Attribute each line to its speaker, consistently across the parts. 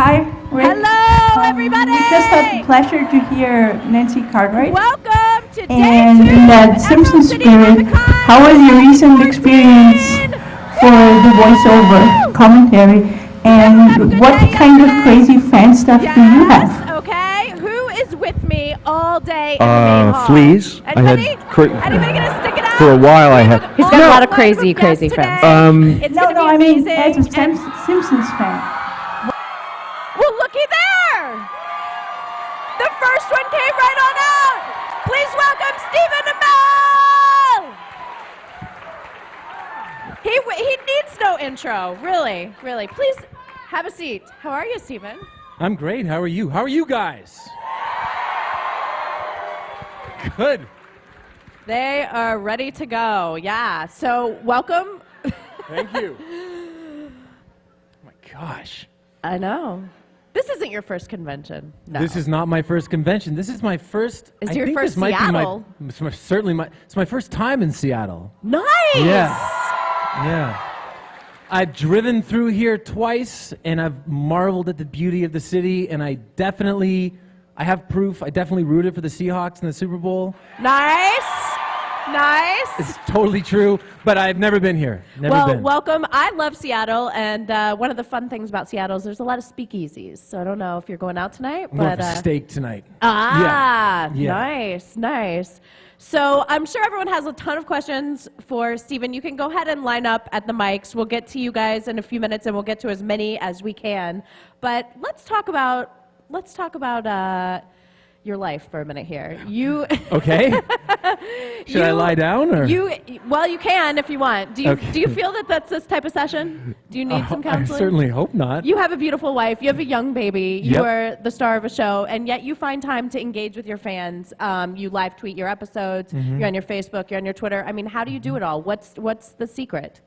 Speaker 1: Hi, Rick.
Speaker 2: Hello, everybody!
Speaker 1: We just had the pleasure to hear Nancy Cartwright.
Speaker 2: Welcome to day
Speaker 1: And
Speaker 2: 2
Speaker 1: in that
Speaker 2: of
Speaker 1: Simpson
Speaker 2: Emerald City
Speaker 1: spirit,
Speaker 2: Comic-Con
Speaker 1: how was your recent
Speaker 2: 2014?
Speaker 1: experience for the voiceover commentary? And what kind of crazy fan stuff do you have?
Speaker 2: Yes, okay. Who is with me all day in the main hall?
Speaker 3: Fleas.
Speaker 2: Anybody?
Speaker 3: I had
Speaker 2: Anybody gonna stick it out?
Speaker 3: for a while. I had.
Speaker 4: He's got a lot of crazy friends.
Speaker 2: It's
Speaker 1: No,
Speaker 2: gonna be
Speaker 1: I mean,
Speaker 2: amazing.
Speaker 1: as a
Speaker 2: and-
Speaker 1: Simpsons fan.
Speaker 2: Well, looky there! The first one came right on out! Please welcome Stephen Amell! He needs no intro, really, really. Please have a seat. How are you, Stephen?
Speaker 5: I'm great. How are you? How are you guys? Good.
Speaker 2: They are ready to go, yeah. So, welcome.
Speaker 5: Thank you. Oh my gosh.
Speaker 2: I know. This isn't your first convention. No.
Speaker 5: This is not my first convention. This is my first.
Speaker 2: It's
Speaker 5: I
Speaker 2: your
Speaker 5: think
Speaker 2: first
Speaker 5: this might
Speaker 2: Seattle.
Speaker 5: Be it's my first time in Seattle.
Speaker 2: Nice!
Speaker 5: Yeah. I've driven through here twice, and I've marveled at the beauty of the city, and I have proof. I definitely rooted for the Seahawks in the Super Bowl.
Speaker 2: Nice!
Speaker 5: It's totally true, but I've never been here. Never been.
Speaker 2: Welcome. I love Seattle, and one of the fun things about Seattle is there's a lot of speakeasies. So I don't know if you're going out tonight,
Speaker 5: More
Speaker 2: but
Speaker 5: of a steak tonight.
Speaker 2: Yeah.
Speaker 5: Yeah.
Speaker 2: Nice. So I'm sure everyone has a ton of questions for Stephen. You can go ahead and line up at the mics. We'll get to you guys in a few minutes, and we'll get to as many as we can. But let's talk about your life for a minute here. You
Speaker 5: Okay. Should I lie down or?
Speaker 2: you can if you want. Do you feel that that's this type of session? Do you need some
Speaker 5: I
Speaker 2: counseling?
Speaker 5: certainly hope not.
Speaker 2: You have a beautiful wife. You have a young baby.
Speaker 5: Yep.
Speaker 2: You are the star of a show, and yet you find time to engage with your fans. You live tweet your episodes. You're on your Facebook. You're on your Twitter. I mean, how do you do it all? What's the secret?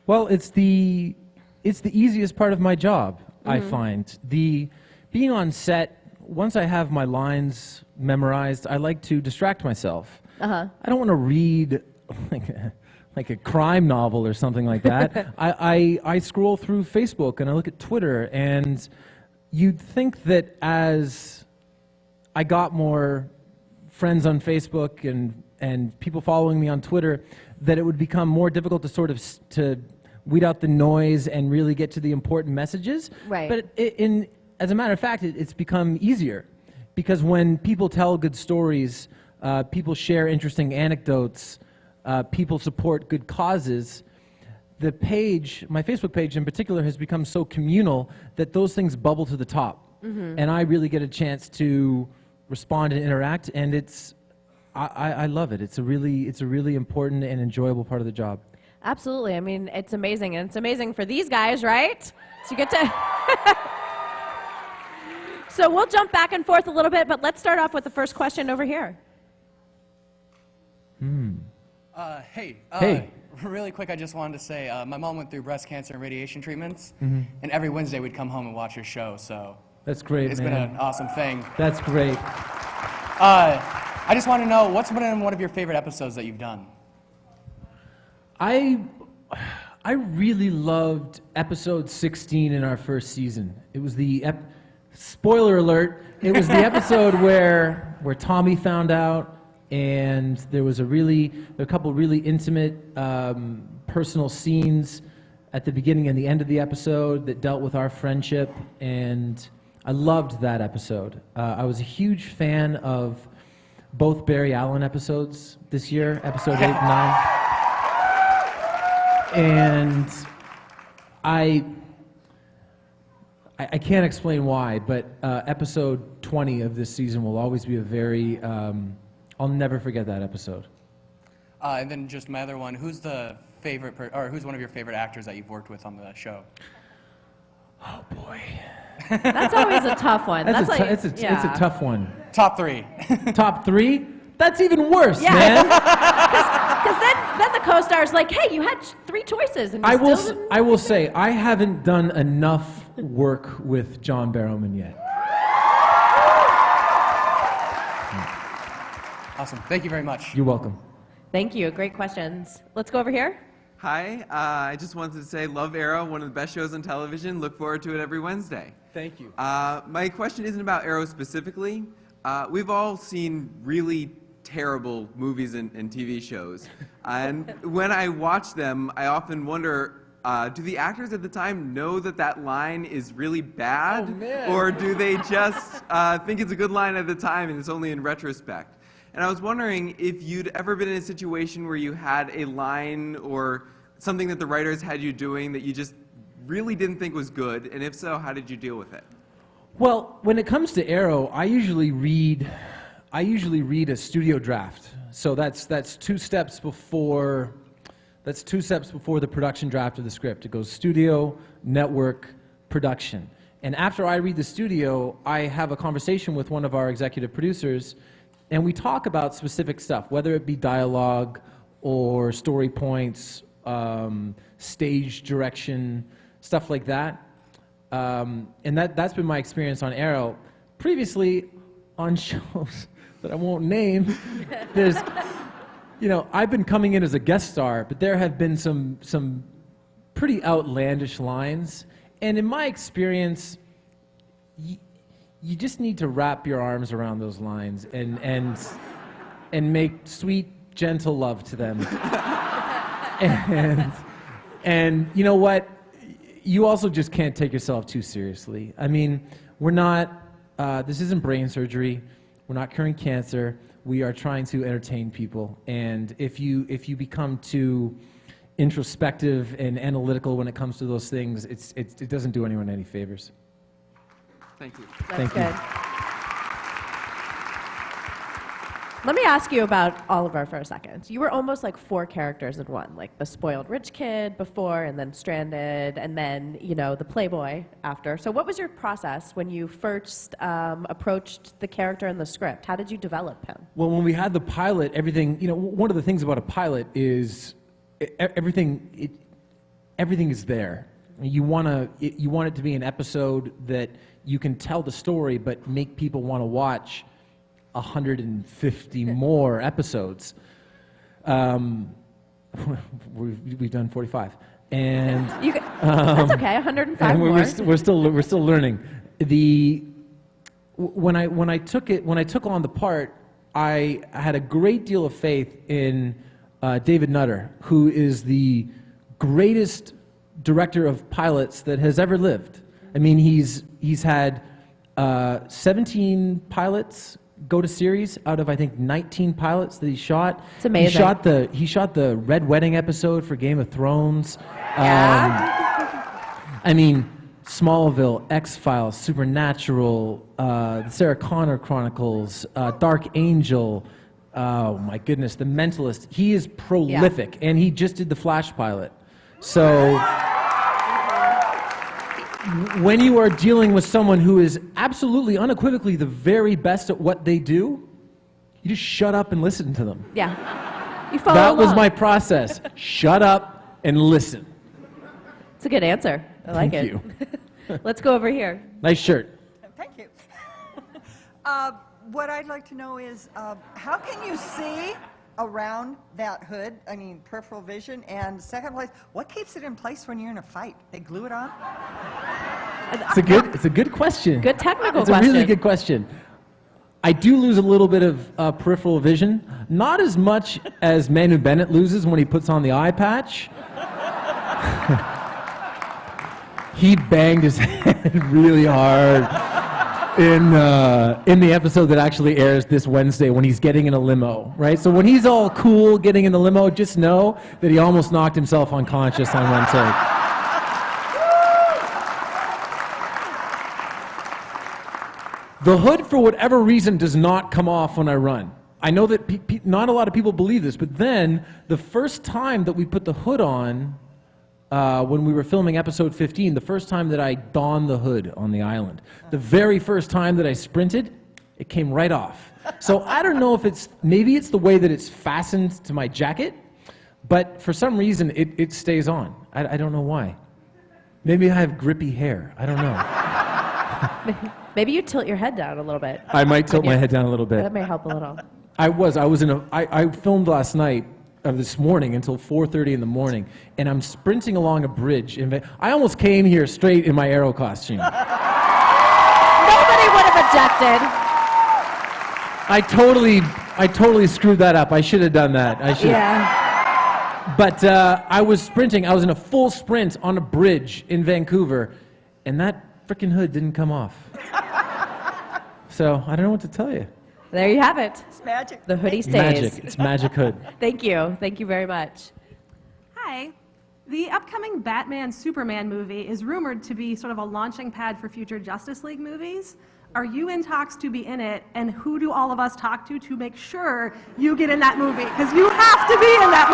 Speaker 5: Well, it's the easiest part of my job, I find. Being on set, once I have my lines memorized, I like to distract myself. I don't want to read like a crime novel or something like that. I scroll through Facebook and I look at Twitter, and you'd think that as I got more friends on Facebook and people following me on Twitter, that it would become more difficult to sort of to weed out the noise and really get to the important messages.
Speaker 2: Right.
Speaker 5: But as a matter of fact, it's become easier, because when people tell good stories, people share interesting anecdotes, people support good causes, the page, my Facebook page in particular, has become so communal that those things bubble to the top. And I really get a chance to respond and interact, and I love it. It's a really important and enjoyable part of the job.
Speaker 2: Absolutely. I mean, it's amazing, and it's amazing for these guys, right? So you get to. So we'll jump back and forth a little bit, but let's start off with the first question over here.
Speaker 5: Hey.
Speaker 6: Really quick, I just wanted to say, my mom went through breast cancer and radiation treatments, and every Wednesday we'd come home and watch your show, so
Speaker 5: That's great,
Speaker 6: it's
Speaker 5: man.
Speaker 6: been an awesome thing.
Speaker 5: That's great.
Speaker 6: I just want to know, what's been one of your favorite episodes that you've done?
Speaker 5: I really loved episode 16 in our first season. It was the spoiler alert. It was the episode where Tommy found out, and there was a couple really intimate, personal scenes at the beginning and the end of the episode that dealt with our friendship, and I loved that episode. I was a huge fan of both Barry Allen episodes this year, episode 8 and 9. And I can't explain why, but episode 20 of this season will always be a very, I'll never forget that episode.
Speaker 6: And then just my other one, who's the favorite, who's one of your favorite actors that you've worked with on the show?
Speaker 5: Oh boy.
Speaker 2: That's always a tough one.
Speaker 5: It's a tough one.
Speaker 6: Top 3.
Speaker 5: Top 3? That's even worse,
Speaker 2: Yeah.
Speaker 5: man.
Speaker 2: Because then the co-star's like, hey, you had 3 choices. And you still didn't.
Speaker 5: I will say, I haven't done enough work with John Barrowman yet.
Speaker 6: Awesome. Thank you very much.
Speaker 5: You're welcome.
Speaker 2: Thank you. Great questions. Let's go over here.
Speaker 3: Hi, I just wanted to say love Arrow, one of the best shows on television. Look forward to it every Wednesday.
Speaker 5: Thank you.
Speaker 3: My question isn't about Arrow specifically. We've all seen really terrible movies and TV shows. And when I watch them, I often wonder, do the actors at the time know that that line is really bad?
Speaker 5: Oh, man.
Speaker 3: Or do they just think it's a good line at the time and it's only in retrospect? And I was wondering if you'd ever been in a situation where you had a line or something that the writers had you doing that you just really didn't think was good, and if so, how did you deal with it?
Speaker 5: Well, when it comes to Arrow, I usually read a studio draft. So that's two steps before the production draft of the script. It goes studio, network, production. And after I read the studio, I have a conversation with one of our executive producers, and we talk about specific stuff, whether it be dialogue or story points, stage direction, stuff like that. And that's been my experience on Arrow. Previously, on shows that I won't name, there's, I've been coming in as a guest star, but there have been some pretty outlandish lines. And in my experience, you just need to wrap your arms around those lines and make sweet, gentle love to them. and you know what? You also just can't take yourself too seriously. I mean, we're not, this isn't brain surgery. We're not curing cancer. We are trying to entertain people. And if you become too introspective and analytical when it comes to those things, it doesn't do anyone any favors.
Speaker 3: Thank you.
Speaker 5: Thank
Speaker 2: good.
Speaker 5: you.
Speaker 2: Let me ask you about Oliver for a second. You were almost like 4 characters in one, like the spoiled rich kid before, and then stranded, and then, the playboy after. So what was your process when you first approached the character in the script? How did you develop him?
Speaker 5: Well, when we had the pilot, everything, one of the things about a pilot is everything is there. You want it to be an episode that you can tell the story, but make people want to watch 150 more episodes. We've done 45, and
Speaker 2: that's okay. 105
Speaker 5: and
Speaker 2: more.
Speaker 5: we're still learning. When I took on the part, I had a great deal of faith in David Nutter, who is the greatest director of pilots that has ever lived. I mean, he's had 17 pilots go to series out of, I think, 19 pilots that he shot.
Speaker 2: It's amazing.
Speaker 5: He shot the Red Wedding episode for Game of Thrones. I mean, Smallville, X-Files, Supernatural, the Sarah Connor Chronicles, Dark Angel. Oh my goodness, The Mentalist. He is prolific, and he just did the Flash pilot. So when you are dealing with someone who is absolutely, unequivocally the very best at what they do, you just shut up and listen to them.
Speaker 2: Yeah. You follow
Speaker 5: That was
Speaker 2: along.
Speaker 5: my process. Shut up and listen.
Speaker 2: It's a good answer. I like
Speaker 5: Thank
Speaker 2: it.
Speaker 5: you.
Speaker 2: Let's go over here.
Speaker 5: Nice shirt.
Speaker 4: Thank you. What I'd like to know is, how can you see around that hood? I mean, peripheral vision. And second place, what keeps it in place when you're in a fight? They glue it on?
Speaker 5: It's a good question.
Speaker 2: Good technical
Speaker 5: It's
Speaker 2: question.
Speaker 5: a really good question. I do lose a little bit of peripheral vision, not as much as Manu Bennett loses when he puts on the eye patch. He banged his head really hard in the episode that actually airs this Wednesday when he's getting in a limo, right? So when he's all cool getting in the limo, just know that he almost knocked himself unconscious on one take. The hood, for whatever reason, does not come off when I run. I know that not a lot of people believe this, but then the first time that we put the hood on, when we were filming episode 15, the first time that I donned the hood on the island, the very first time that I sprinted, it came right off. So I don't know if maybe it's the way that it's fastened to my jacket, but for some reason it stays on. I don't know why. Maybe I have grippy hair. I don't know.
Speaker 2: Maybe you tilt your head down a little bit.
Speaker 5: I might tilt my head down a little bit.
Speaker 2: That may help a little.
Speaker 5: I filmed last night of this morning until 4:30 in the morning, and I'm sprinting along a bridge. I almost came here straight in my Arrow costume.
Speaker 2: Nobody would have objected.
Speaker 5: I totally screwed that up. I should have done that. I should.
Speaker 2: Yeah.
Speaker 5: But I was sprinting. I was in a full sprint on a bridge in Vancouver, and that freaking hood didn't come off. So I don't know what to tell you.
Speaker 2: There you have it.
Speaker 4: It's magic.
Speaker 2: The hoodie stays.
Speaker 5: Magic. It's magic hood.
Speaker 2: Thank you. Thank you very much.
Speaker 7: Hi. The upcoming Batman-Superman movie is rumored to be sort of a launching pad for future Justice League movies. Are you in talks to be in it, and who do all of us talk to make sure you get in that movie? Because you have to be in that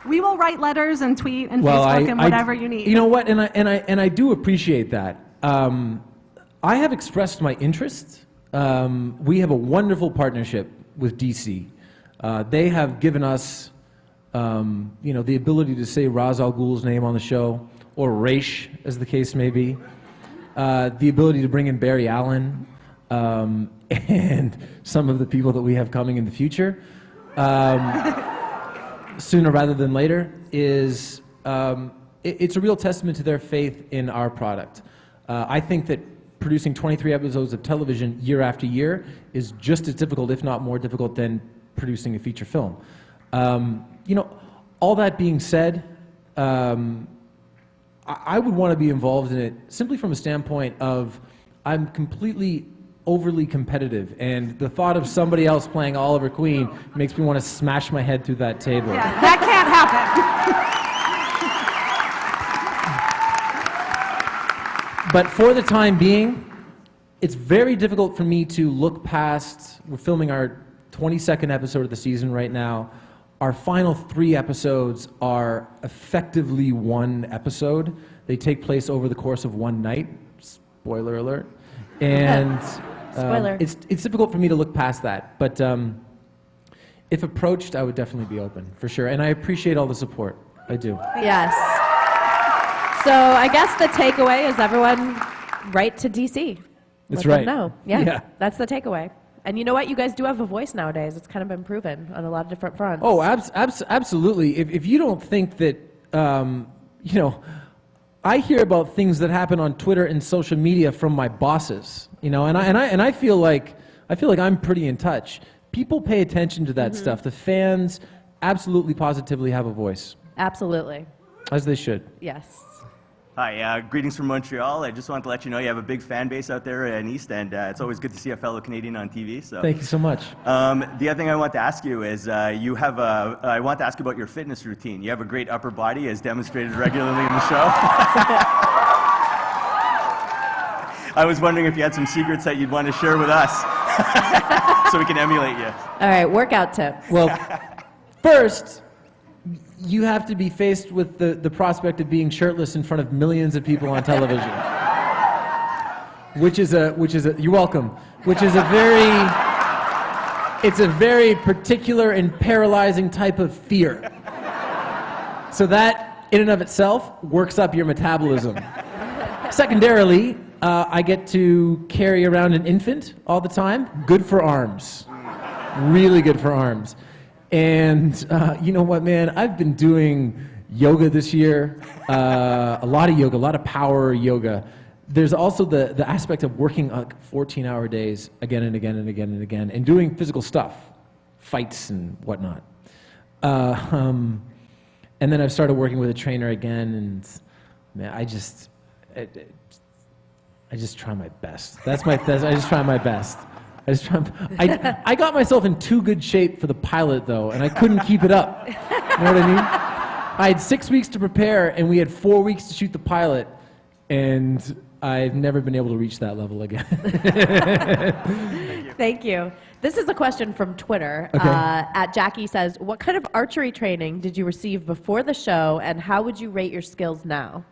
Speaker 7: movie. We will write letters and tweet and Facebook and whatever you need.
Speaker 5: You know what? And I do appreciate that. I have expressed my interest. We have a wonderful partnership with DC. They have given us, the ability to say Ra's al Ghul's name on the show, or Raish, as the case may be. The ability to bring in Barry Allen, and some of the people that we have coming in the future, sooner rather than later, is it's a real testament to their faith in our product. I think that producing 23 episodes of television year after year is just as difficult, if not more difficult, than producing a feature film. All that being said, I would want to be involved in it simply from a standpoint of I'm completely overly competitive, and the thought of somebody else playing Oliver Queen makes me want to smash my head through that table.
Speaker 7: Yeah, that can't happen.
Speaker 5: But for the time being, it's very difficult for me to look past, we're filming our 22nd episode of the season right now. Our final 3 episodes are effectively one episode. They take place over the course of one night. Spoiler alert. And
Speaker 2: Spoiler.
Speaker 5: It's difficult for me to look past that. But if approached, I would definitely be open, for sure. And I appreciate all the support. I do.
Speaker 2: Yes. So I guess the takeaway is everyone write to DC.
Speaker 5: That's
Speaker 2: Let
Speaker 5: right.
Speaker 2: them know. Yeah,
Speaker 5: Yeah.
Speaker 2: that's the takeaway. And you know what? You guys do have a voice nowadays. It's kind of been proven on a lot of different fronts.
Speaker 5: Oh, absolutely. If you don't think that, I hear about things that happen on Twitter and social media from my bosses, and I feel like I'm pretty in touch. People pay attention to that stuff. The fans absolutely, positively have a voice,
Speaker 2: Absolutely.
Speaker 5: as they should.
Speaker 2: Yes.
Speaker 8: Hi, greetings from Montreal. I just wanted to let you know you have a big fan base out there in East, and it's always good to see a fellow Canadian on TV. So,
Speaker 5: Thank you so much.
Speaker 8: the other thing I want to ask you is I want to ask you about your fitness routine. You have a great upper body, as demonstrated regularly in the show. I was wondering if you had some secrets that you'd want to share with us, so we can emulate you.
Speaker 2: All right, workout tips.
Speaker 5: Well, first, you have to be faced with the prospect of being shirtless in front of millions of people on television. You're welcome. It's a very particular and paralyzing type of fear. So that, in and of itself, works up your metabolism. Secondarily, I get to carry around an infant all the time. Good for arms. Really good for arms. And you know what, man? I've been doing yoga this year, a lot of yoga, a lot of power yoga. There's also the aspect of working 14-hour days again and again and again and again, and doing physical stuff, fights and whatnot. And then I've started working with a trainer again, and man, I just try my best. I just try my best. I got myself in too good shape for the pilot, though, and I couldn't keep it up. You know what I mean? I had 6 weeks to prepare, and we had 4 weeks to shoot the pilot, and I've never been able to reach that level again.
Speaker 2: Thank you. This is a question from Twitter.
Speaker 5: Okay.
Speaker 2: At Jackie says, what kind of archery training did you receive before the show, and how would you rate your skills now?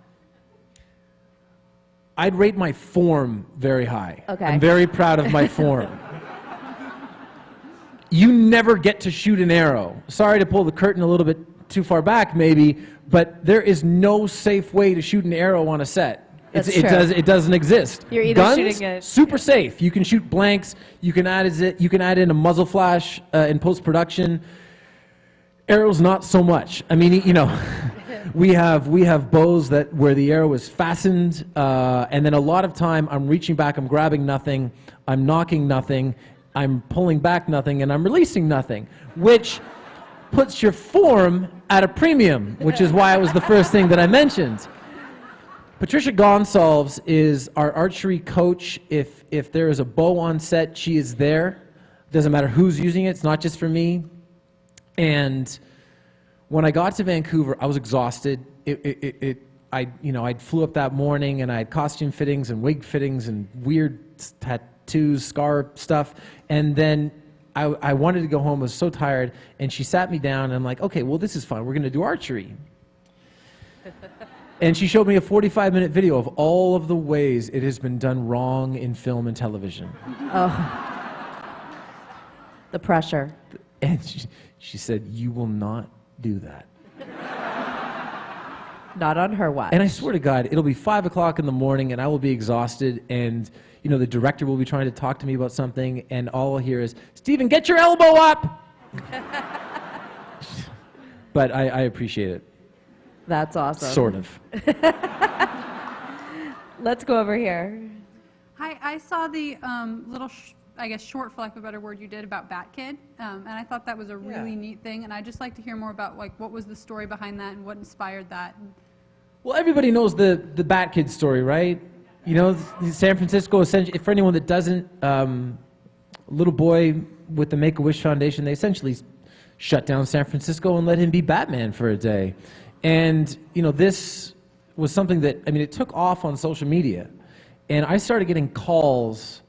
Speaker 5: I'd rate my form very high.
Speaker 2: Okay.
Speaker 5: I'm very proud of my form. You never get to shoot an arrow. Sorry to pull the curtain a little bit too far back, maybe, but there is no safe way to shoot an arrow on a set.
Speaker 2: That's
Speaker 5: it
Speaker 2: true.
Speaker 5: doesn't exist.
Speaker 2: You're either
Speaker 5: Guns,
Speaker 2: shooting it-
Speaker 5: super safe. You can shoot blanks. You can add in a muzzle flash in post production. Arrows, not so much. I mean, we have bows where the arrow is fastened, and then a lot of time I'm reaching back, I'm grabbing nothing, I'm knocking nothing, I'm pulling back nothing, and I'm releasing nothing, which puts your form at a premium, which is why it was the first thing that I mentioned. Patricia Gonsalves is our archery coach. If there is a bow on set, she is there. Doesn't matter who's using it. It's not just for me. And when I got to Vancouver, I was exhausted. I flew up that morning and I had costume fittings and wig fittings and weird tattoos, scar stuff. And then I wanted to go home. I was so tired. And she sat me down and I'm like, okay, well, this is fun. We're going to do archery. And she showed me a 45-minute video of all of the ways it has been done wrong in film and television.
Speaker 2: Oh. The pressure.
Speaker 5: And she said, you will not do that.
Speaker 2: Not on her watch.
Speaker 5: And I swear to God, it'll be 5 o'clock in the morning and I will be exhausted and, the director will be trying to talk to me about something and all I'll hear is, Stephen, get your elbow up! But I appreciate it.
Speaker 2: That's awesome.
Speaker 5: Sort of.
Speaker 2: Let's go over here.
Speaker 9: Hi, I saw the little, short, for lack of a better word, you did about Bat Kid, and I thought that was a really neat thing, and I'd just like to hear more about, what was the story behind that and what inspired that?
Speaker 5: Well, everybody knows the Bat Kid story, right? San Francisco, essentially, for anyone that doesn't, little boy with the Make-A-Wish Foundation, they essentially shut down San Francisco and let him be Batman for a day. And, this was something that, it took off on social media. And I started getting calls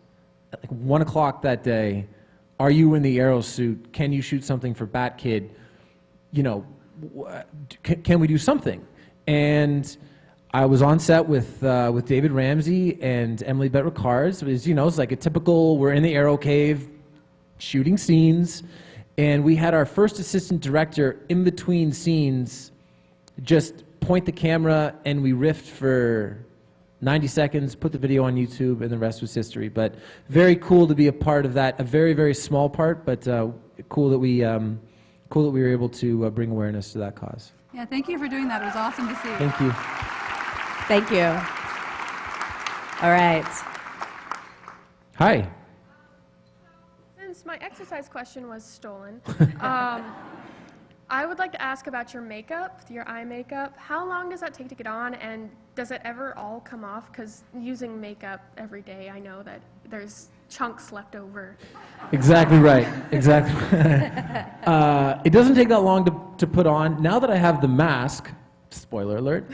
Speaker 5: at 1 o'clock that day. Are you in the Arrow suit? Can you shoot something for Bat Kid? Can we do something? And I was on set with David Ramsey and Emily Bett-Rickards. It was, it's like a typical, we're in the Arrow cave shooting scenes. And we had our first assistant director in between scenes just point the camera and we riffed for 90 seconds, put the video on YouTube, and the rest was history. But very cool to be a part of that. A very, very small part, but cool that we were able to bring awareness to that cause.
Speaker 9: Yeah, thank you for doing that. It was awesome to see.
Speaker 5: Thank you.
Speaker 2: Thank you. All right.
Speaker 5: Hi.
Speaker 10: Since my exercise question was stolen, I would like to ask about your makeup, your eye makeup. How long does that take to get on, and does it ever all come off? Because using makeup every day, I know that there's chunks left over.
Speaker 5: Exactly right. Exactly. It doesn't take that long to put on. Now that I have the mask, spoiler alert,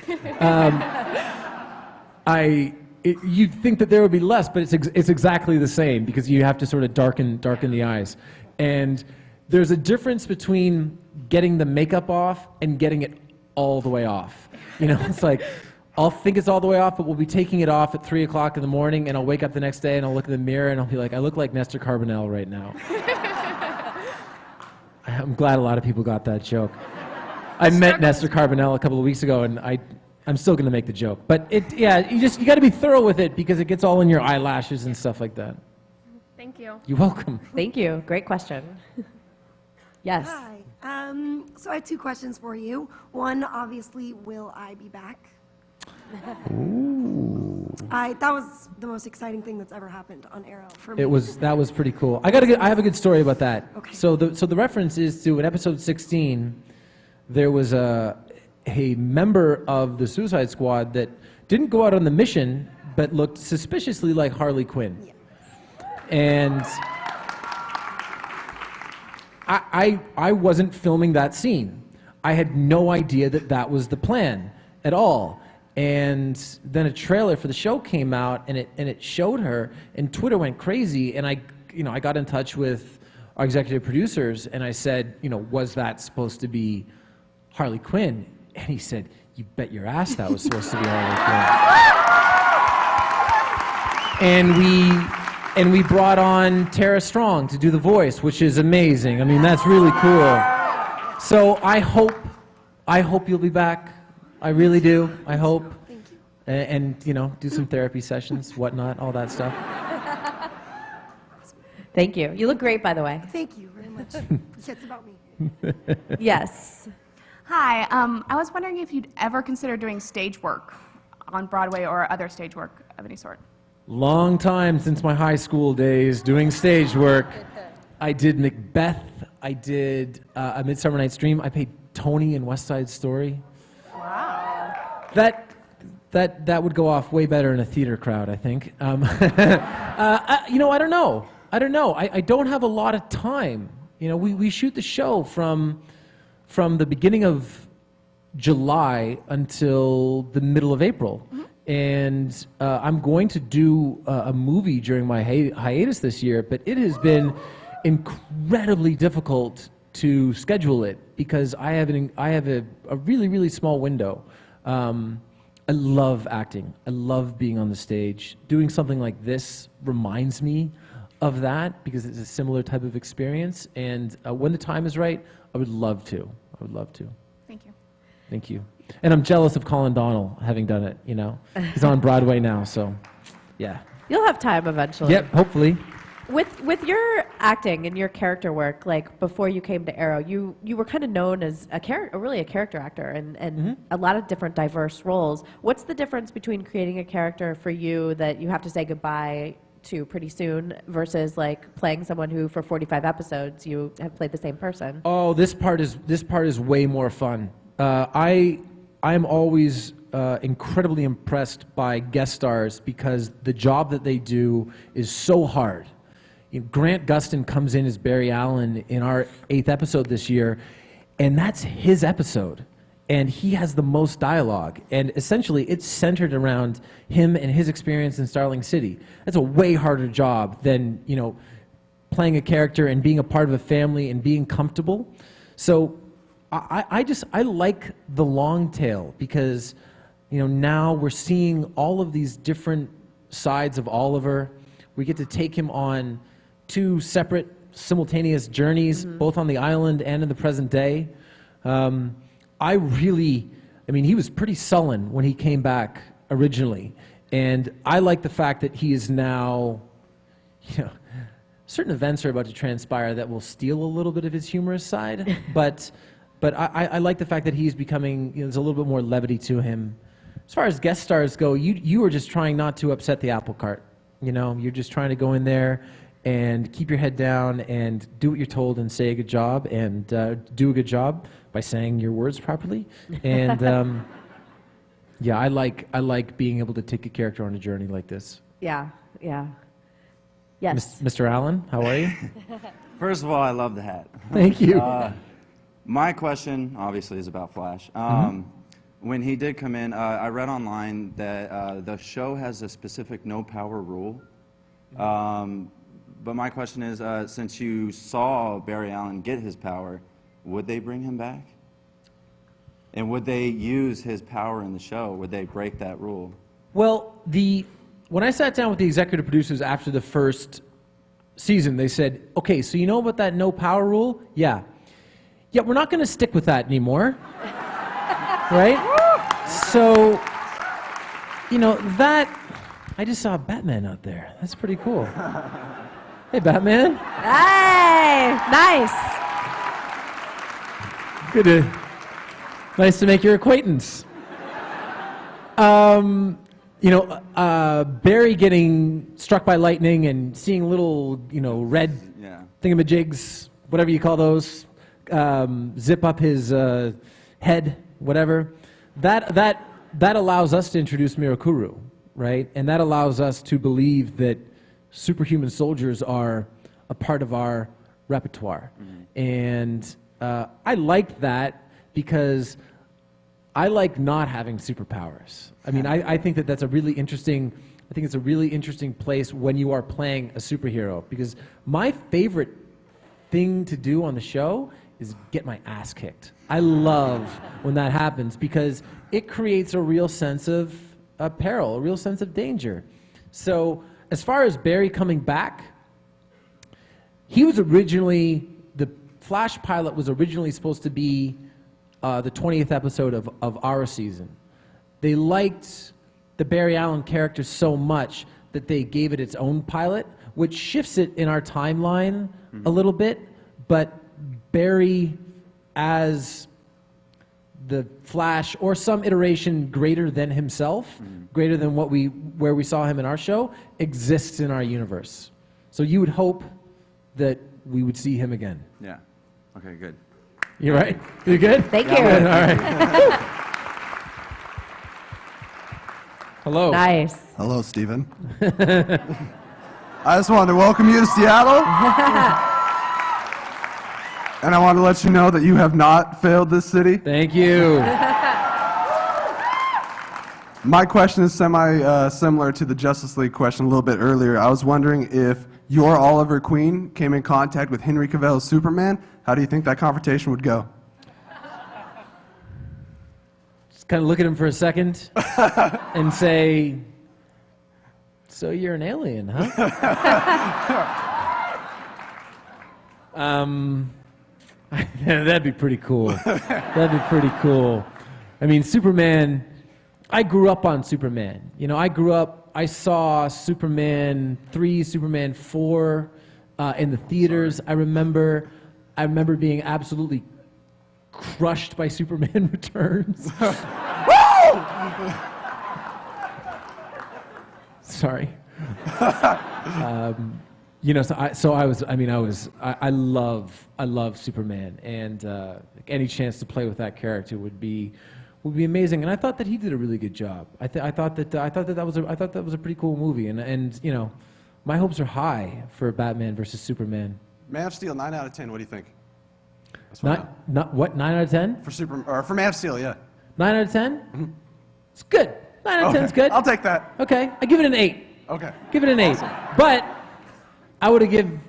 Speaker 5: you'd think that there would be less, but it's exactly the same because you have to sort of darken the eyes. And there's a difference between getting the makeup off and getting it all the way off. It's like, I'll think it's all the way off, but we'll be taking it off at 3 o'clock in the morning, and I'll wake up the next day and I'll look in the mirror and I'll be like, I look like Nestor Carbonell right now. I'm glad a lot of people got that joke. I met Nestor Carbonell a couple of weeks ago, and I'm still going to make the joke. But you got to be thorough with it because it gets all in your eyelashes and stuff like that.
Speaker 10: Thank you.
Speaker 5: You're welcome.
Speaker 2: Thank you. Great question. Yes.
Speaker 11: Hi. So I have two questions for you. One, obviously, will I be back?
Speaker 5: Ooh.
Speaker 11: That was the most exciting thing that's ever happened on Arrow for me.
Speaker 5: That was pretty cool. I have a good story about that.
Speaker 11: Okay.
Speaker 5: So the reference is to in episode 16, there was a member of the Suicide Squad that didn't go out on the mission, but looked suspiciously like Harley Quinn.
Speaker 11: Yeah.
Speaker 5: And I wasn't filming that scene. I had no idea that was the plan at all. And then a trailer for the show came out, and it showed her, and Twitter went crazy. And I got in touch with our executive producers, and I said, was that supposed to be Harley Quinn? And he said, you bet your ass that was supposed to be Harley Quinn. And we brought on Tara Strong to do the voice, which is amazing. That's really cool. So I hope you'll be back. I really do. I hope.
Speaker 11: Thank you.
Speaker 5: and do some therapy sessions, whatnot, all that stuff.
Speaker 2: Thank you. You look great, by the way.
Speaker 11: Thank you very much. It's about me.
Speaker 2: Yes.
Speaker 12: Hi, I was wondering if you'd ever consider doing stage work on Broadway or other stage work of any sort.
Speaker 5: Long time since my high school days doing stage work. I did Macbeth. I did A Midsummer Night's Dream. I played Tony in West Side Story.
Speaker 12: Wow.
Speaker 5: That would go off way better in a theater crowd, I think. I don't know. I don't have a lot of time. We shoot the show from the beginning of July until the middle of April. And I'm going to do a movie during my hiatus this year, but it has been incredibly difficult to schedule it because I have a really, really small window. I love acting. I love being on the stage. Doing something like this reminds me of that because it's a similar type of experience. And when the time is right, I would love to.
Speaker 12: Thank you.
Speaker 5: Thank you. And I'm jealous of Colin Donnell having done it, He's on Broadway now, so yeah.
Speaker 2: You'll have time eventually.
Speaker 5: Yep, hopefully.
Speaker 2: With your acting and your character work, like before you came to Arrow, you were kind of known as really a character actor and a lot of different diverse roles. What's the difference between creating a character for you that you have to say goodbye to pretty soon versus like playing someone who for 45 episodes you have played the same person?
Speaker 5: Oh, this part is way more fun. I'm always incredibly impressed by guest stars because the job that they do is so hard. Grant Gustin comes in as Barry Allen in our 8th episode this year, and that's his episode. And he has the most dialogue. And essentially, it's centered around him and his experience in Starling City. That's a way harder job than, playing a character and being a part of a family and being comfortable. So I like the long tail because, now we're seeing all of these different sides of Oliver. We get to take him on 2 separate simultaneous journeys, both on the island and in the present day. He was pretty sullen when he came back originally. And I like the fact that he is now, certain events are about to transpire that will steal a little bit of his humorous side. But I like the fact that he's becoming, there's a little bit more levity to him. As far as guest stars go, you are just trying not to upset the apple cart. You're just trying to go in there and keep your head down and do what you're told and say a good job and do a good job by saying your words properly. And yeah, I like being able to take a character on a journey like this.
Speaker 2: Yeah. Yes.
Speaker 5: Mr. Allen, how are you?
Speaker 13: First of all, I love the hat.
Speaker 5: Thank you.
Speaker 13: My question, obviously, is about Flash. When he did come in, I read online that the show has a specific no power rule. But my question is, since you saw Barry Allen get his power, would they bring him back? And would they use his power in the show? Would they break that rule?
Speaker 5: Well, when I sat down with the executive producers after the first season, they said, okay, so you know about that no power rule? Yeah, we're not going to stick with that anymore. Right? So, I just saw Batman out there. That's pretty cool. Hey, Batman.
Speaker 2: Hey, nice.
Speaker 5: Nice to make your acquaintance. Barry getting struck by lightning and seeing little, red thingamajigs, whatever you call those, zip up his head, whatever. That allows us to introduce Mirakuru, right? And that allows us to believe that superhuman soldiers are a part of our repertoire. And I like that because I like not having superpowers. I think that's a really interesting. I think it's a really interesting place when you are playing a superhero because my favorite thing to do on the show is get my ass kicked. I love when that happens because it creates a real sense of peril, a real sense of danger. So as far as Barry coming back, he was originally, the Flash pilot was originally supposed to be the 20th episode of our season. They liked the Barry Allen character so much that they gave it its own pilot, which shifts it in our timeline a little bit, but Barry as the Flash or some iteration greater than himself, greater than where we saw him in our show, exists in our universe. So you would hope that we would see him again.
Speaker 3: Yeah. Okay, good.
Speaker 5: You right? You good?
Speaker 2: Thank you.
Speaker 5: Good, all right. Hello.
Speaker 2: Nice.
Speaker 14: Hello, Stephen. I just wanted to welcome you to Seattle. And I want to let you know that you have not failed this city.
Speaker 5: Thank you.
Speaker 14: My question is similar to the Justice League question a little bit earlier. I was wondering if your Oliver Queen came in contact with Henry Cavill's Superman, how do you think that confrontation would go?
Speaker 5: Just kind of look at him for a second and say, so you're an alien, huh? That'd be pretty cool. That'd be pretty cool. I mean, Superman, I grew up on Superman. You know, I saw Superman 3, Superman 4 in the theaters. I remember being absolutely crushed by Superman Returns. Sorry. You know, I love Superman, and any chance to play with that character would be amazing. And I thought that he did a really good job. I thought that was a pretty cool movie, and you know, my hopes are high for Batman versus Superman.
Speaker 14: Man of Steel, 9 out of 10. What do you think?
Speaker 5: Not what, 9 out of 10?
Speaker 14: For Man of Steel, yeah.
Speaker 5: 9 out of 10? Mm-hmm. It's good. 9 out of 10 is good.
Speaker 14: I'll take that.
Speaker 5: Okay, I give it an 8.
Speaker 14: Okay.
Speaker 5: Give it an 8.
Speaker 14: Awesome.
Speaker 5: But I would have given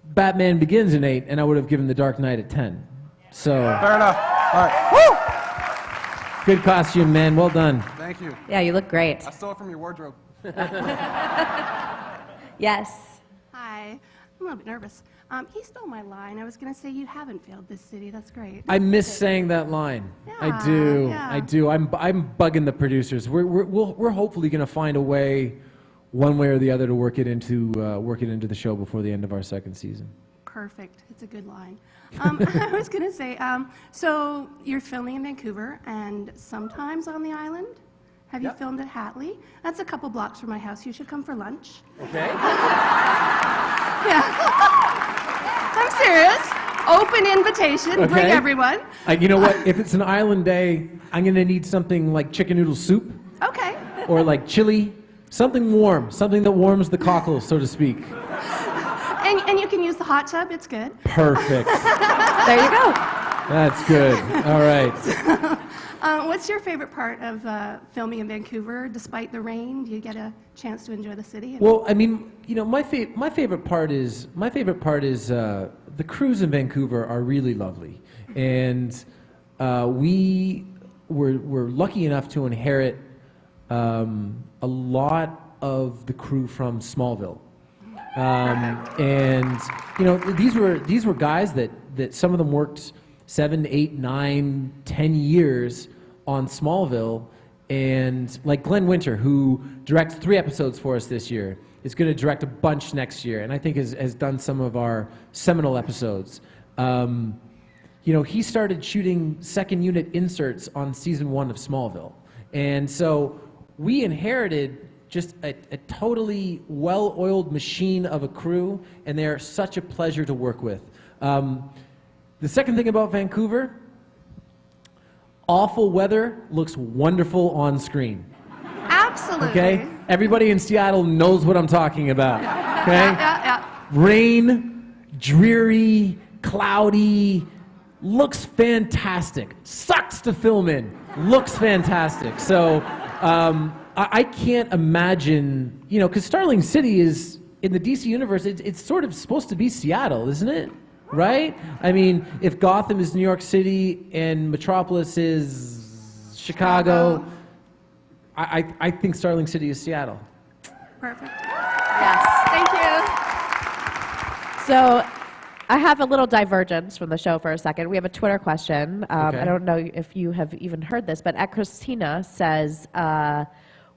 Speaker 5: Batman Begins an 8, and I would have given The Dark Knight a 10. So.
Speaker 14: Fair enough. All right. Woo!
Speaker 5: Good costume, man. Well done.
Speaker 14: Thank you.
Speaker 2: Yeah, you look great.
Speaker 14: I stole it from your wardrobe.
Speaker 2: Yes.
Speaker 15: Hi. I'm a little bit nervous. He stole my line. I was going to say you haven't failed this city. That's great.
Speaker 5: I miss saying that line. I do.
Speaker 15: yeah.
Speaker 5: I do. I'm bugging the producers. We're hopefully going to find a way, one way or the other, to work it into the show before the end of our second season.
Speaker 15: Perfect. It's a good line. I was going to say, so you're filming in Vancouver and sometimes on the island. Have you filmed at Hatley? That's a couple blocks from my house. You should come for lunch.
Speaker 5: Okay.
Speaker 15: Yeah. I'm serious. Open invitation.
Speaker 5: Okay.
Speaker 15: Bring everyone.
Speaker 5: You know what? If it's an island day, I'm going to need something like chicken noodle soup.
Speaker 15: Okay.
Speaker 5: Or like chili. Something warm. Something that warms the cockles, so to speak.
Speaker 15: And you can use the hot tub. It's good.
Speaker 5: Perfect.
Speaker 2: There you go.
Speaker 5: That's good. All right.
Speaker 15: What's your favorite part of filming in Vancouver? Despite the rain, do you get a chance to enjoy the city?
Speaker 5: Well, I mean, you know, my favorite part is the crews in Vancouver are really lovely, and we were lucky enough to inherit a lot of the crew from Smallville, and you know, these were guys that some of them worked 7, 8, 9, 10 years on Smallville, and like Glenn Winter, who directs 3 episodes for us this year, is going to direct a bunch next year, and I think has done some of our seminal episodes. You know, he started shooting second unit inserts on season 1 of Smallville, and so we inherited just a totally well-oiled machine of a crew, and they're such a pleasure to work with. The second thing about Vancouver, awful weather looks wonderful on screen.
Speaker 15: Absolutely.
Speaker 5: Okay? Everybody in Seattle knows what I'm talking about. Okay?
Speaker 15: Yeah.
Speaker 5: Rain, dreary, cloudy, looks fantastic. Sucks to film in, looks fantastic. So I can't imagine, you know, because Starling City is, in the DC universe, it's sort of supposed to be Seattle, isn't it? Right? I mean, if Gotham is New York City and Metropolis is Chicago, I think Starling City is Seattle.
Speaker 15: Perfect.
Speaker 2: Yes.
Speaker 15: Thank you.
Speaker 2: So I have a little divergence from the show for a second. We have a Twitter question.
Speaker 5: Okay.
Speaker 2: I don't know if you have even heard this, but Christina says,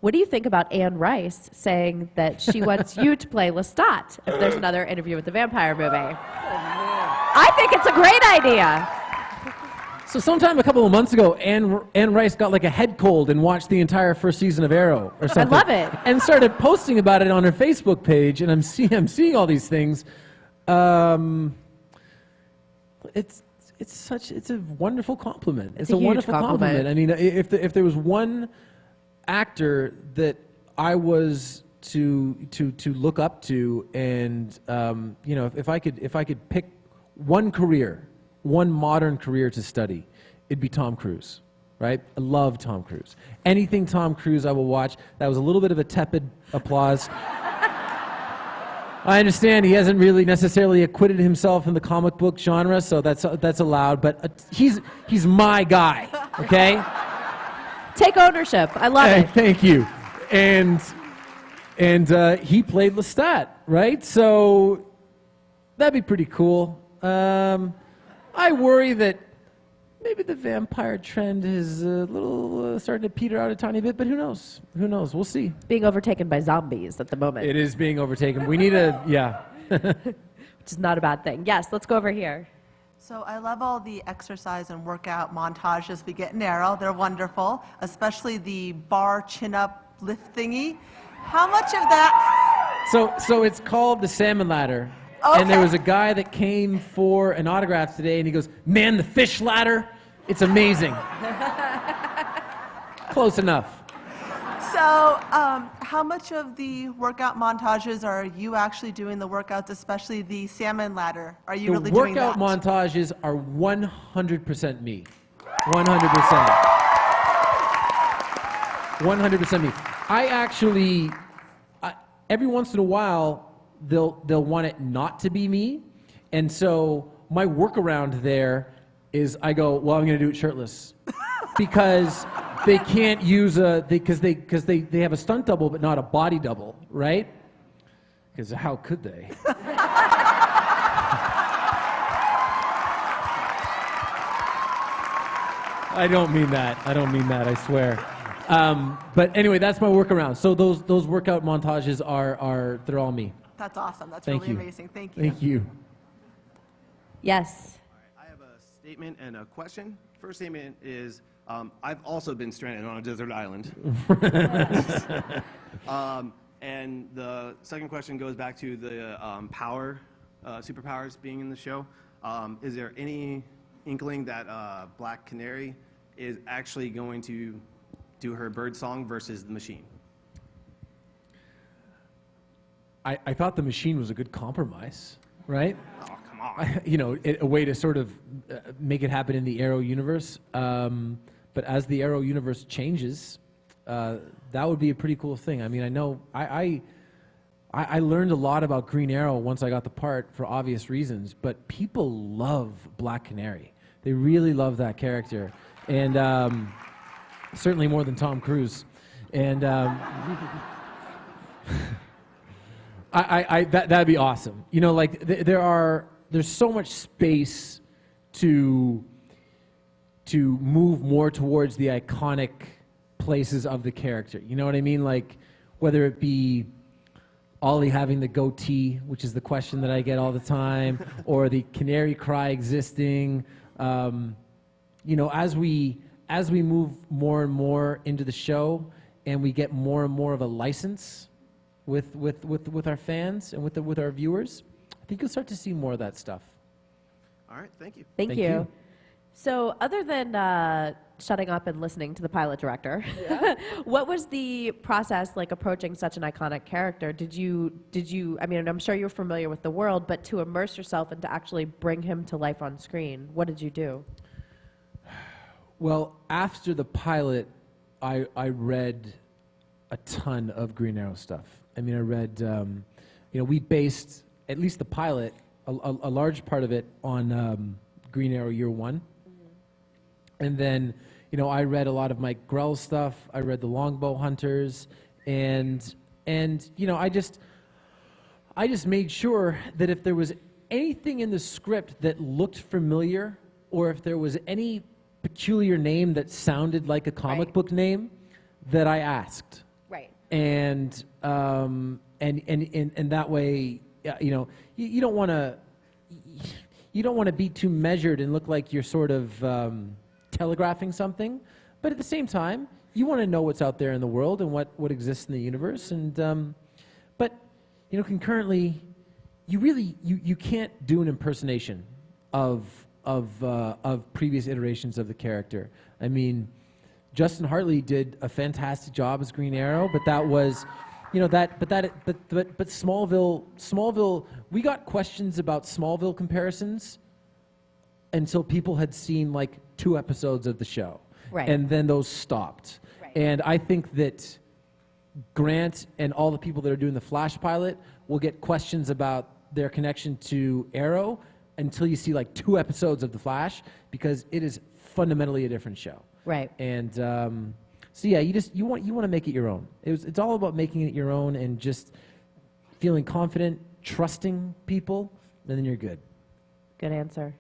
Speaker 2: What do you think about Anne Rice saying that she wants you to play Lestat if there's another Interview with the Vampire movie? I think it's a great idea.
Speaker 5: So sometime a couple of months ago, Anne Rice got like a head cold and watched the entire first season of Arrow or something.
Speaker 2: love it.
Speaker 5: And started posting about it on her Facebook page, and I'm seeing all these things. It's a wonderful compliment.
Speaker 2: It's
Speaker 5: a
Speaker 2: a huge
Speaker 5: wonderful
Speaker 2: compliment.
Speaker 5: I mean, if there was one actor that I was to look up to, and if I could pick one modern career to study, it'd be Tom Cruise, right? I love Tom Cruise. Anything Tom Cruise I will watch. That was a little bit of a tepid applause. I understand he hasn't really necessarily acquitted himself in the comic book genre, so that's allowed, but he's my guy, okay?
Speaker 2: Take ownership. I love it.
Speaker 5: Thank you. And he played Lestat, right? So that'd be pretty cool. I worry that maybe the vampire trend is a little starting to peter out a tiny bit, but who knows? Who knows? We'll see.
Speaker 2: Being overtaken by zombies at the moment.
Speaker 5: It is being overtaken. We need
Speaker 2: Which is not a bad thing. Yes, let's go over here.
Speaker 16: So I love all the exercise and workout montages we get in Arrow. They're wonderful, especially the bar chin-up lift thingy. How much of that?
Speaker 5: So it's called the salmon ladder.
Speaker 16: Okay.
Speaker 5: And there was a guy that came for an autograph today, and he goes, "Man, the fish ladder, it's amazing." Close enough.
Speaker 16: So how much of the workout montages are you actually doing the workouts, especially the salmon ladder? Are you really doing that?
Speaker 5: The workout montages are 100% me. 100%. 100% me. I actually, every once in a while, they'll want it not to be me, and so my workaround there is I go, well, I'm going to do it shirtless, because they can't use because they have a stunt double but not a body double, right? Because how could they? I don't mean that. I swear. But anyway, that's my workaround. So those workout montages they're all me.
Speaker 16: That's awesome. That's
Speaker 5: Thank
Speaker 16: really
Speaker 5: you.
Speaker 16: amazing. Thank you.
Speaker 5: Thank you.
Speaker 2: Yes.
Speaker 17: I have a statement and a question. First statement is, I've also been stranded on a desert island. And the second question goes back to the superpowers being in the show. Is there any inkling that Black Canary is actually going to do her bird song versus the machine?
Speaker 5: I thought the machine was a good compromise, right?
Speaker 17: Oh, come on.
Speaker 5: A way to sort of make it happen in the Arrow universe. But as the Arrow universe changes, that would be a pretty cool thing. I mean, I know I learned a lot about Green Arrow once I got the part for obvious reasons, but people love Black Canary. They really love that character, and certainly more than Tom Cruise. And that'd be awesome. There's so much space to move more towards the iconic places of the character. You know what I mean? Like, whether it be Ollie having the goatee, which is the question that I get all the time, or the canary cry existing. As we move more and more into the show, and we get more and more of a license with our fans and with our viewers, I think you'll start to see more of that stuff.
Speaker 17: All right, thank you.
Speaker 2: Thank you. So other than shutting up and listening to the pilot director, what was the process like approaching such an iconic character? Did you, I mean, I'm sure you're familiar with the world, but to immerse yourself and to actually bring him to life on screen, what did you do?
Speaker 5: Well, after the pilot, I read a ton of Green Arrow stuff. I mean, I read, we based, at least the pilot, a large part of it on Green Arrow Year One. And then, I read a lot of Mike Grell's stuff. I read The Longbow Hunters, and I just made sure that if there was anything in the script that looked familiar, or if there was any peculiar name that sounded like a comic book name, that I asked.
Speaker 2: Right.
Speaker 5: And that way, you know, you don't want to be too measured and look like you're sort of telegraphing something, but at the same time, you want to know what's out there in the world and what exists in the universe. And but you know, concurrently, you can't do an impersonation of previous iterations of the character. I mean, Justin Hartley did a fantastic job as Green Arrow, but that was, you know, but Smallville, we got questions about Smallville comparisons until people had seen like 2 episodes of the show.
Speaker 2: Right.
Speaker 5: And then those stopped.
Speaker 2: Right.
Speaker 5: And I think that Grant and all the people that are doing the Flash pilot will get questions about their connection to Arrow until you see like 2 episodes of the Flash, because it is fundamentally a different show.
Speaker 2: Right.
Speaker 5: And so yeah, you want to make it your own. It's all about making it your own and just feeling confident, trusting people, and then you're good.
Speaker 2: Good answer.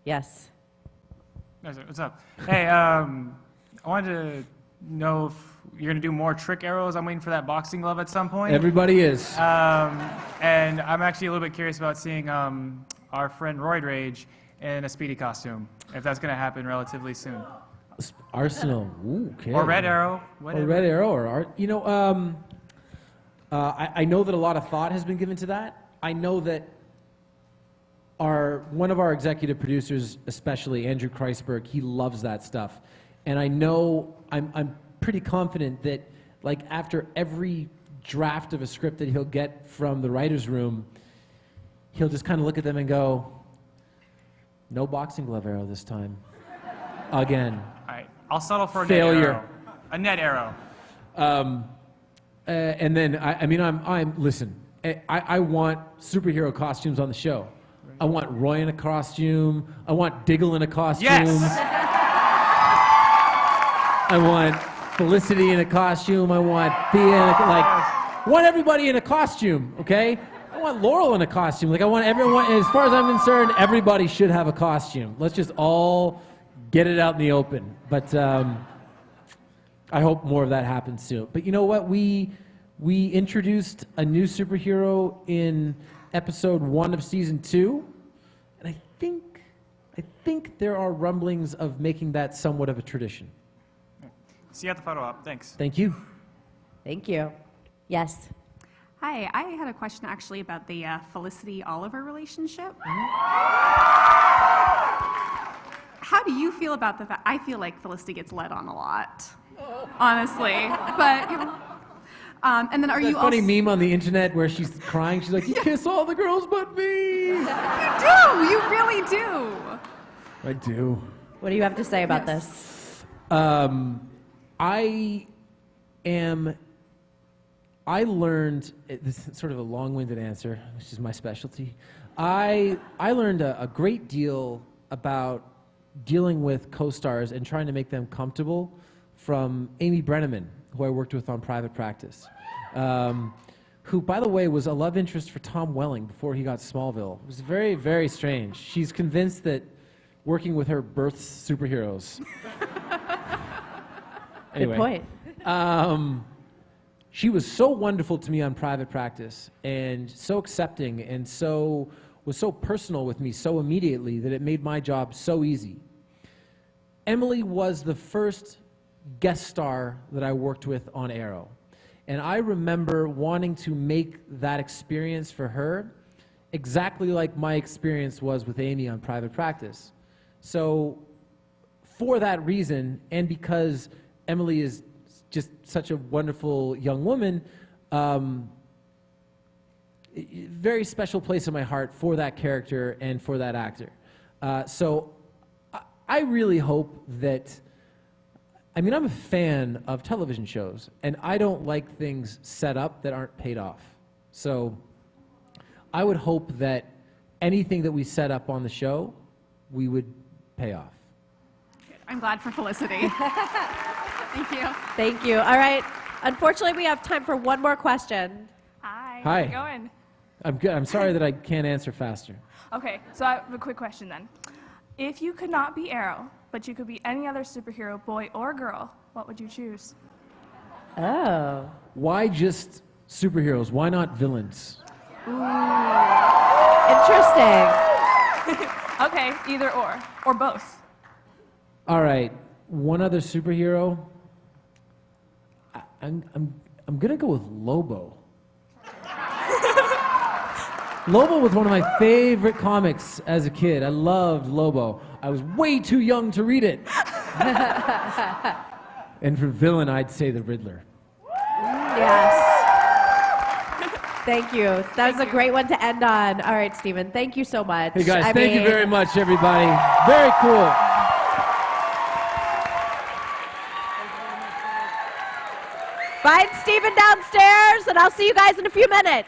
Speaker 2: Yes.
Speaker 18: What's up? Hey, I wanted to know if you're going to do more trick arrows. I'm waiting for that boxing glove at some point.
Speaker 5: Everybody is.
Speaker 18: And I'm actually a little bit curious about seeing our friend Roid Rage in a Speedy costume, if that's going to happen relatively soon.
Speaker 5: Arsenal. Ooh, okay.
Speaker 18: Or Red Arrow.
Speaker 5: Or Red Arrow, or Art. You know, I know that a lot of thought has been given to that. I know that one of our executive producers, especially Andrew Kreisberg, he loves that stuff. And I know, I'm pretty confident that like after every draft of a script that he'll get from the writer's room, he'll just kind of look at them and go, no boxing glove arrow this time. Again.
Speaker 18: All right, I'll settle for a
Speaker 5: Failure.
Speaker 18: net arrow. A net arrow.
Speaker 5: And then, listen, I want superhero costumes on the show. I want Roy in a costume. I want Diggle in a costume.
Speaker 18: Yes!
Speaker 5: I want Felicity in a costume. I want Thea in I want everybody in a costume, okay? I want Laurel in a costume. Like, I want everyone, as far as I'm concerned, everybody should have a costume. Let's just all get it out in the open. But I hope more of that happens soon. But you know what? We introduced a new superhero in episode 1 of season 2, and I think there are rumblings of making that somewhat of a tradition.
Speaker 18: See you at the photo op. Thanks.
Speaker 5: Thank you.
Speaker 2: Thank you. Yes.
Speaker 19: Hi, I had a question actually about the Felicity-Oliver relationship. How do you feel about the fact, I feel like Felicity gets led on a lot, honestly, but, you know, and then are you
Speaker 5: funny meme on the internet where she's crying, she's like, you kiss all the girls but me.
Speaker 19: You do, you really do.
Speaker 5: I do.
Speaker 2: What do you have to say about this?
Speaker 5: I learned, this is sort of a long-winded answer, which is my specialty. I learned a great deal about dealing with co-stars and trying to make them comfortable from Amy Brenneman, who I worked with on Private Practice, who, by the way, was a love interest for Tom Welling before he got Smallville. It was very, very strange. She's convinced that working with her births superheroes. Anyway,
Speaker 2: good point.
Speaker 5: She was so wonderful to me on Private Practice and so accepting and was so personal with me so immediately that it made my job so easy. Emily was the first guest star that I worked with on Arrow. And I remember wanting to make that experience for her exactly like my experience was with Amy on Private Practice. So for that reason, and because Emily is just such a wonderful young woman, very special place in my heart for that character and for that actor. So I really hope that, I'm a fan of television shows, and I don't like things set up that aren't paid off. So I would hope that anything that we set up on the show, we would pay off.
Speaker 19: I'm glad for Felicity. Thank you.
Speaker 2: Thank you. All right. Unfortunately, we have time for one more question.
Speaker 12: Hi.
Speaker 5: Hi.
Speaker 12: How's it going?
Speaker 5: I'm good. I'm sorry that I can't answer faster.
Speaker 12: Okay, so I have a quick question then. If you could not be Arrow, but you could be any other superhero, boy or girl, what would you choose?
Speaker 2: Oh.
Speaker 5: Why just superheroes? Why not villains?
Speaker 2: Interesting.
Speaker 12: Okay, either or both.
Speaker 5: All right, one other superhero. I'm gonna go with Lobo. Lobo was one of my favorite comics as a kid. I loved Lobo. I was way too young to read it. And for villain, I'd say the Riddler.
Speaker 2: Yes. Thank you. That was a great one to end on. All right, Stephen, thank you so much.
Speaker 5: Hey guys, thank you very much, everybody. Very cool.
Speaker 2: Find Stephen downstairs, and I'll see you guys in a few minutes.